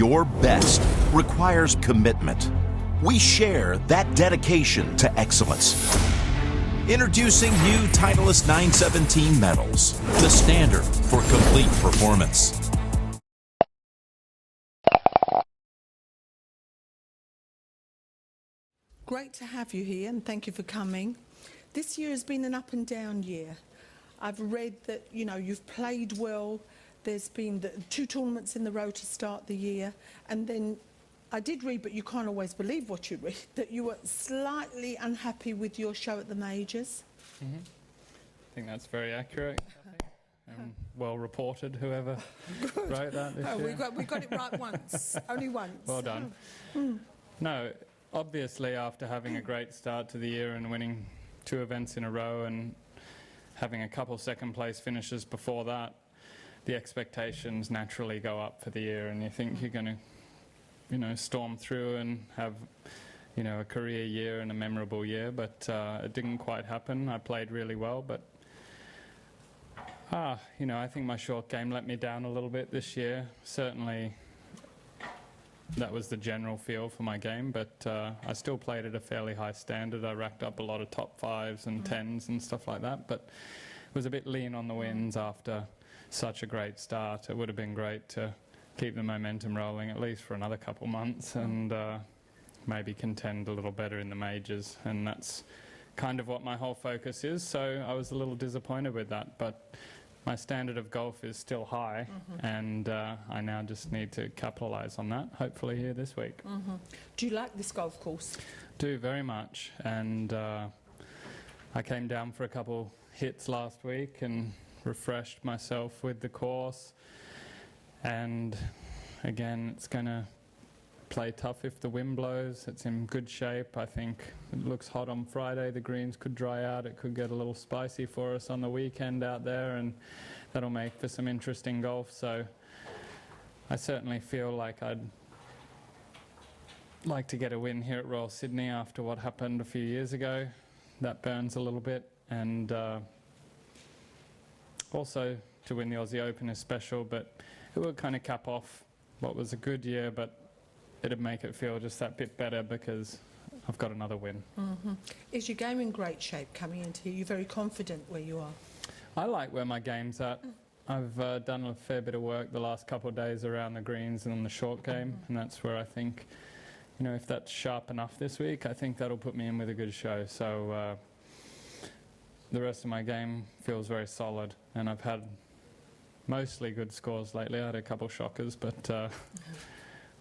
your best requires commitment. We share that dedication to excellence. Introducing new Titleist 917 medals, the standard for complete performance. Great to have you here, and thank you for coming. This year has been an up and down year. I've read that, you know, you've played well. There's been 2 tournaments in the row to start the year, and then I did read, but you can't always believe what you read, that you were slightly unhappy with your show at the majors. Mm-hmm. I think that's very accurate. Well reported, whoever wrote that this year. We got it right once, only once. Well done. No, obviously after having a great start to the year and winning 2 events in a row and having a couple second place finishes before that, the expectations naturally go up for the year, and you think you're going to, you know, storm through and have, you know, a career year and a memorable year, but it didn't quite happen. I played really well, but you know, I think my short game let me down a little bit this year. Certainly that was the general feel for my game, but I still played at a fairly high standard. I racked up a lot of top 5s and 10s and stuff like that, but it was a bit lean on the wins after such a great start. It would have been great to keep the momentum rolling at least for another couple months and maybe contend a little better in the majors, and that's kind of what my whole focus is. So I was a little disappointed with that, but my standard of golf is still high, and I now just need to capitalise on that, hopefully here this week. Do you like this golf course? Do, very much, and I came down for a couple hits last week and refreshed myself with the course, and again it's going to play tough if the wind blows. It's in good shape. I think it looks hot on Friday. The greens could dry out. It could get a little spicy for us on the weekend out there, and that'll make for some interesting golf. So I certainly feel like I'd like to get a win here at Royal Sydney after what happened a few years ago. That burns a little bit, and also to win the Aussie Open is special, but it will kind of cap off what was a good year, but it'd make it feel just that bit better because I've got another win. Is your game in great shape coming into here? You're very confident where you are? I like where my game's at. I've done a fair bit of work the last couple of days around the greens and on the short game, and that's where I think, you know, if that's sharp enough this week, I think that'll put me in with a good show. So the rest of my game feels very solid, and I've had mostly good scores lately. I had a couple shockers, but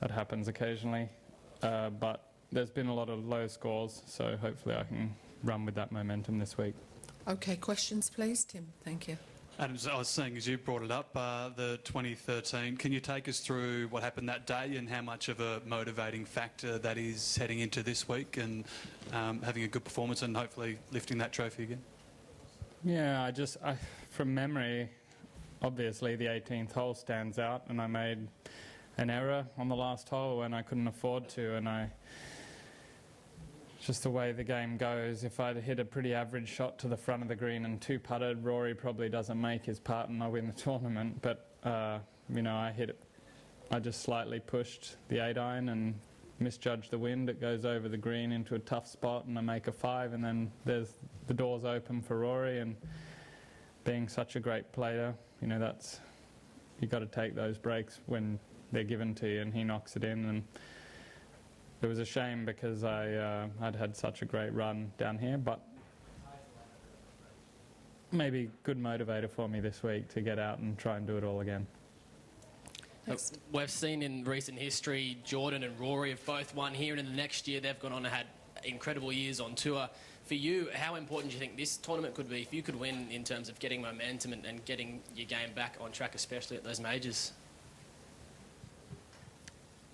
that happens occasionally. But there's been a lot of low scores, so hopefully I can run with that momentum this week. Okay, questions please, Tim. Thank you. Adam, I was saying, as you brought it up, the 2013, can you take us through what happened that day and how much of a motivating factor that is heading into this week and having a good performance and hopefully lifting that trophy again? Yeah, from memory, obviously the 18th hole stands out, and I made an error on the last hole when I couldn't afford to, and just the way the game goes, if I'd hit a pretty average shot to the front of the green and 2-putted, Rory probably doesn't make his putt and I win the tournament, but you know, I just slightly pushed the 8-iron and misjudged the wind. It goes over the green into a tough spot and I make a 5, and then there's the doors open for Rory, and being such a great player, you know, you got to take those breaks when they're given to you, and he knocks it in. And it was a shame because I'd had such a great run down here, but maybe good motivator for me this week to get out and try and do it all again. Next. We've seen in recent history Jordan and Rory have both won here, and in the next year they've gone on and had incredible years on tour. For you, how important do you think this tournament could be if you could win in terms of getting momentum and getting your game back on track, especially at those majors?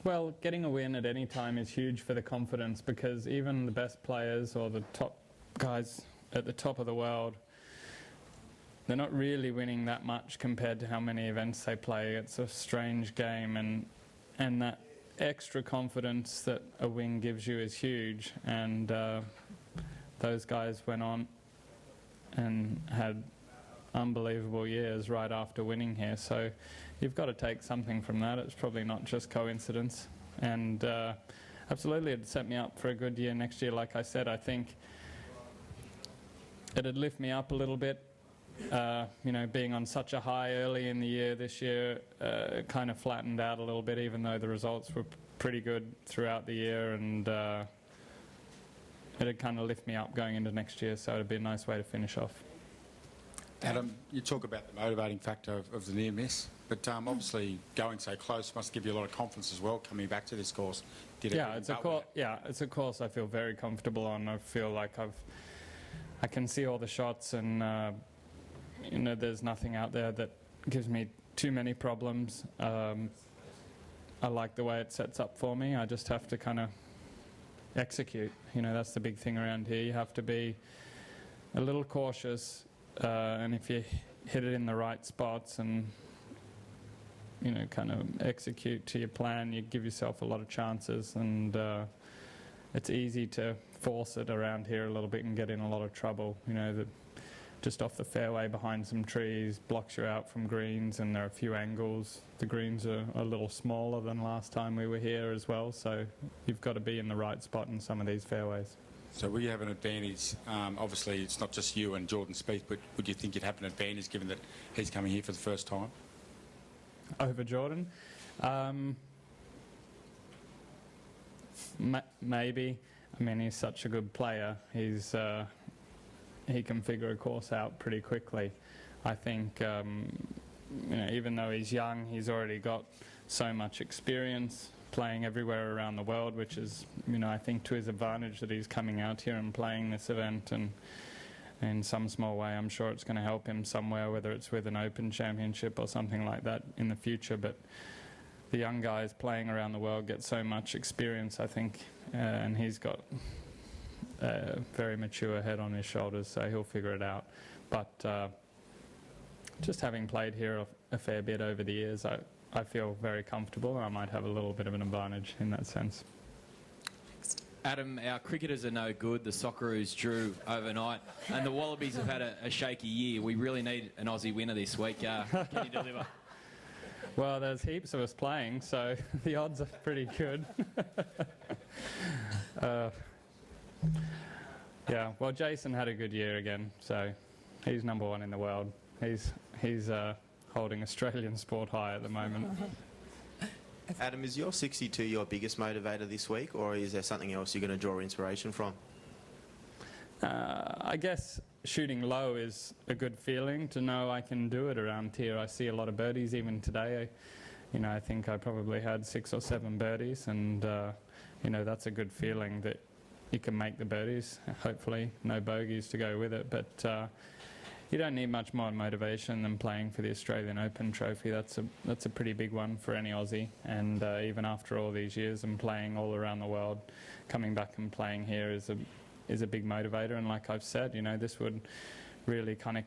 Well, getting a win at any time is huge for the confidence, because even the best players or the top guys at the top of the world, they're not really winning that much compared to how many events they play. It's a strange game, and that extra confidence that a win gives you is huge. And those guys went on and had unbelievable years right after winning here. So you've got to take something from that. It's probably not just coincidence. And absolutely, it'd set me up for a good year next year. Like I said, I think it'd lift me up a little bit. You know, being on such a high early in the year this year kind of flattened out a little bit, even though the results were pretty good throughout the year, and it'd kind of lift me up going into next year, so it'd be a nice way to finish off. Adam, you talk about the motivating factor of the near miss, but obviously going so close must give you a lot of confidence as well coming back to this course. It's a course I feel very comfortable on. I feel like I can see all the shots, and you know, there's nothing out there that gives me too many problems. I like the way it sets up for me. I just have to kind of execute. You know, that's the big thing around here. You have to be a little cautious, and if you hit it in the right spots and, you know, kind of execute to your plan, you give yourself a lot of chances, and it's easy to force it around here a little bit and get in a lot of trouble. You know, just off the fairway behind some trees blocks you out from greens, and there are a few angles. The greens are a little smaller than last time we were here as well, so you've got to be in the right spot in some of these fairways. So will you have an advantage? Obviously, it's not just you and Jordan Spieth, but would you think you'd have an advantage given that he's coming here for the first time? Over Jordan? Maybe. I mean, he's such a good player. He can figure a course out pretty quickly. I think, you know, even though he's young, he's already got so much experience playing everywhere around the world, which is, you know, I think to his advantage that he's coming out here and playing this event, and in some small way I'm sure it's going to help him somewhere, whether it's with an Open Championship or something like that in the future. But the young guys playing around the world get so much experience, I think, and he's got a very mature head on his shoulders, so he'll figure it out. But just having played here a fair bit over the years, I feel very comfortable. I might have a little bit of an advantage in that sense. Adam, our cricketers are no good. The Socceroos drew overnight, and the Wallabies have had a shaky year. We really need an Aussie winner this week. Can you deliver? Well, there's heaps of us playing, so the odds are pretty good. Yeah, well, Jason had a good year again, so he's number one in the world. He's holding Australian sport high at the moment. Adam, is your 62 your biggest motivator this week, or is there something else you're going to draw inspiration from? I guess shooting low is a good feeling to know I can do it around here. I see a lot of birdies even today. You know, I think I probably had 6 or 7 birdies, and you know, that's a good feeling that you can make the birdies. Hopefully, no bogeys to go with it, but you don't need much more motivation than playing for the Australian Open trophy. That's a pretty big one for any Aussie, and even after all these years and playing all around the world, coming back and playing here is a big motivator. And like I've said, you know, this would really kind of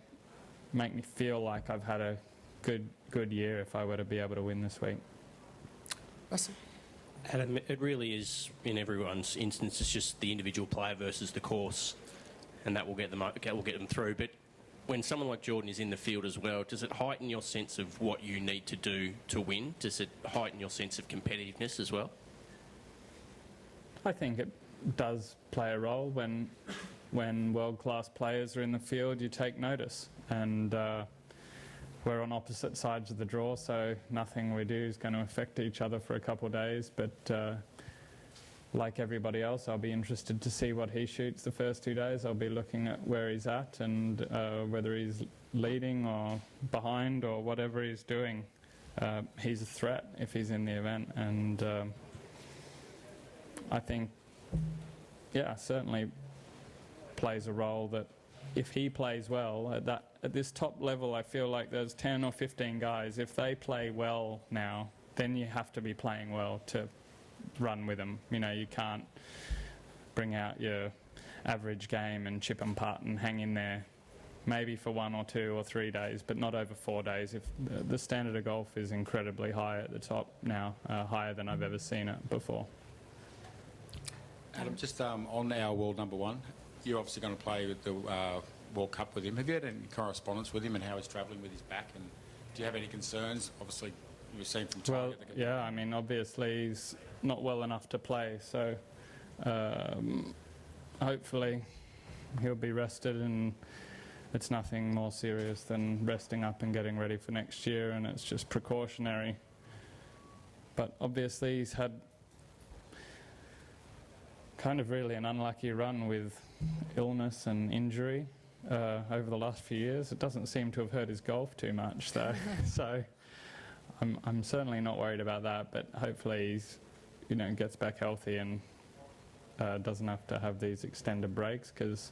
make me feel like I've had a good year if I were to be able to win this week. Adam, it really is, in everyone's instance, it's just the individual player versus the course, and that will get them through. But when someone like Jordan is in the field as well, does it heighten your sense of what you need to do to win? Does it heighten your sense of competitiveness as well? I think it does play a role. When world-class players are in the field, you take notice. And we're on opposite sides of the draw, so nothing we do is going to affect each other for a couple of days. But like everybody else, I'll be interested to see what he shoots the first 2 days. I'll be looking at where he's at and whether he's leading or behind or whatever he's doing. He's a threat if he's in the event, and I think, yeah, certainly plays a role that if he plays well at this top level, I feel like there's 10 or 15 guys. If they play well now, then you have to be playing well to run with them. You know, you can't bring out your average game and chip and putt and hang in there maybe for 1 or 2 or 3 days, but not over 4 days. If the standard of golf is incredibly high at the top now, higher than I've ever seen it before. Adam, just on our world number one, you're obviously going to play with the World Cup with him. Have you had any correspondence with him and how he's travelling with his back? And do you have any concerns? Obviously, we've seen from Well, Tiger. yeah, I mean, obviously he's not well enough to play, so hopefully he'll be rested, and it's nothing more serious than resting up and getting ready for next year, and it's just precautionary. But obviously he's had kind of really an unlucky run with illness and injury over the last few years. It doesn't seem to have hurt his golf too much, though. So I'm certainly not worried about that, but hopefully he's, gets back healthy and doesn't have to have these extended breaks, because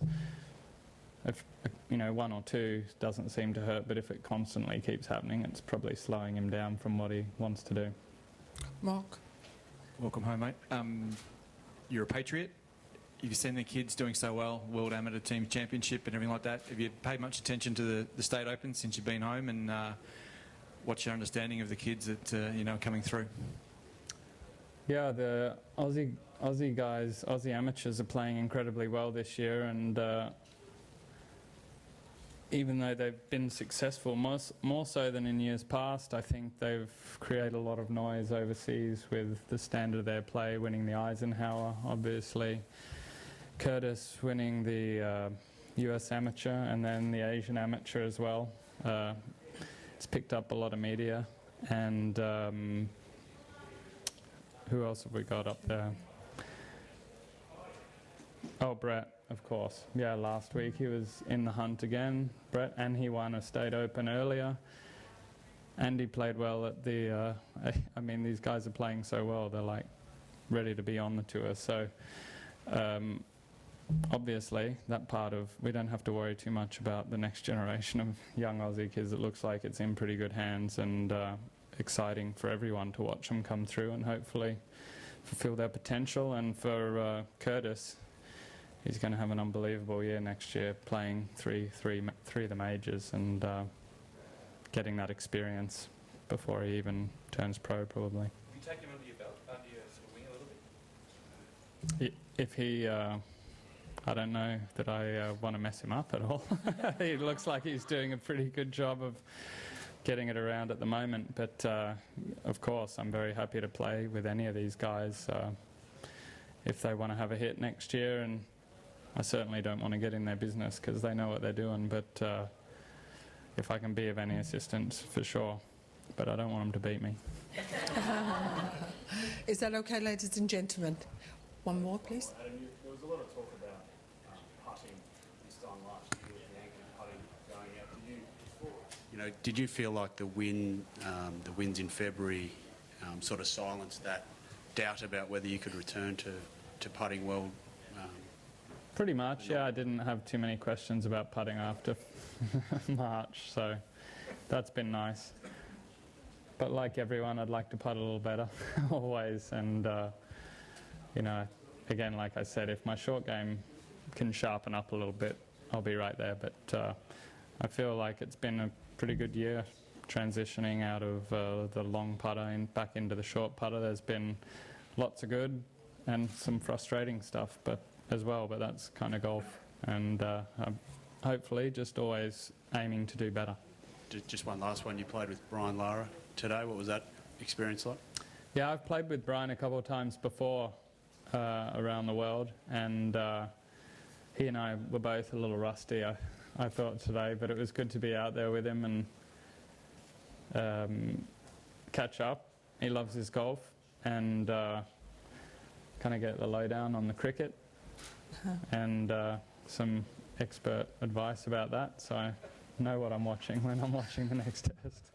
if, one or two doesn't seem to hurt, but if it constantly keeps happening, it's probably slowing him down from what he wants to do. Mark? Welcome home, mate. You're a patriot. You've seen the kids doing so well, World Amateur Team Championship and everything like that. Have you paid much attention to the State Open since you've been home, and what's your understanding of the kids that are coming through? Yeah, the Aussie guys, Aussie amateurs are playing incredibly well this year, and even though they've been successful, more so than in years past, I think they've created a lot of noise overseas with the standard of their play, winning the Eisenhower, obviously. Curtis winning the US Amateur, and then the Asian Amateur as well. It's picked up a lot of media, and who else have we got up there? Oh, Brett, of course. Yeah, last week he was in the hunt again, Brett, and he won a State Open earlier. And he played well at the... I mean, these guys are playing so well, they're like ready to be on the tour. So obviously that part of... We don't have to worry too much about the next generation of young Aussie kids. It looks like it's in pretty good hands, and exciting for everyone to watch them come through and hopefully fulfill their potential. And for Curtis, he's going to have an unbelievable year next year, playing three of the majors and getting that experience before he even turns pro, probably. Have you taken him under your belt, under your sort of wing a little bit? If he... I don't know that I want to mess him up at all. He looks like he's doing a pretty good job of getting it around at the moment, but of course I'm very happy to play with any of these guys if they want to have a hit next year, and I certainly don't want to get in their business because they know what they're doing, but if I can be of any assistance, for sure, but I don't want them to beat me. Is that okay, ladies and gentlemen? One more, please. Adam, there was a lot of talk about putting this time last year with the angle putting going out. Did you feel like the wins in February sort of silenced that doubt about whether you could return to putting well? Pretty much, yeah. I didn't have too many questions about putting after March, so that's been nice. But like everyone, I'd like to putt a little better, always. And, again, like I said, if my short game can sharpen up a little bit, I'll be right there. But I feel like it's been a pretty good year transitioning out of the long putter and back into the short putter. There's been lots of good and some frustrating stuff as well, but that's kind of golf. And I'm hopefully just always aiming to do better. Just one last one. You played with Brian Lara today. What was that experience like? Yeah, I've played with Brian a couple of times before around the world, and he and I were both a little rusty, I thought, today, but it was good to be out there with him and catch up. He loves his golf, and kind of get the lowdown on the cricket and some expert advice about that, so I know what I'm watching when I'm watching the next test.